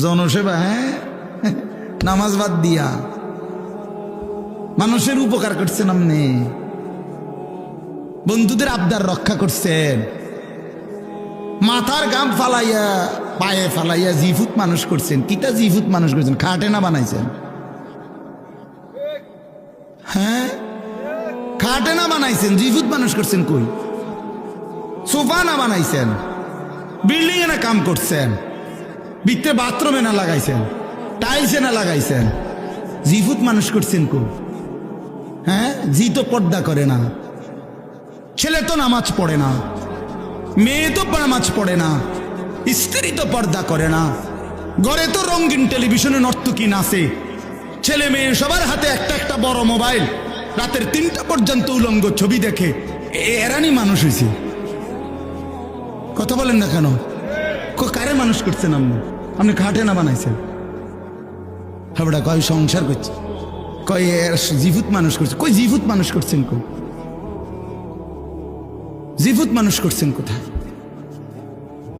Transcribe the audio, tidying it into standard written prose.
জনসেবা, হ্যাঁ, নামাজ বাদ দিয়া মানুষের উপকার করছেন আপনি, বন্ধুদের আবদার রক্ষা করছেন, মাথার গাম ফালাইয়া পায়ে ফালাইয়া জিফুত মানুষ করছেন। কিতা জিফুত মানুষ করছেন? খাটে না বানাইছেন? হ্যাঁ, খাটে না বানাইছেন, জিফুত মানুষ করছেন। কই সোফা না বানাইছেন, বিল্ডিং এ না কাম করছেন, ভিতরে বাথরুমে না লাগাইছেন, টাইলসে না লাগাইছেন, জিফুত মানুষ করছেন। কই? হ্যাঁ, জি তো পর্দা করে না, ছেলে তো নামাজ পড়ে না, মেয়ে তো নামাজ পড়ে না, স্ত্রী তো পর্দা করে না, ঘরে তো রঙিন টেলিভিশনে নর্তকী নাচে, ছেলে মেয়ে সবার হাতে একটা একটা বড় মোবাইল, রাতের 3টা পর্যন্ত উলঙ্গ ছবি দেখে। এরানি মানুষ হয়েছে? কথা বলেন না কেন? কারে মানুষ করছেন আপনি? আপনি খাটে না বানাইছেন? হাবড়া কয় সংসার করছে, কয় জিভুত মানুষ করছে। কই জিভুত মানুষ করছেন? কই জিভুত মানুষ করছেন কোথায়?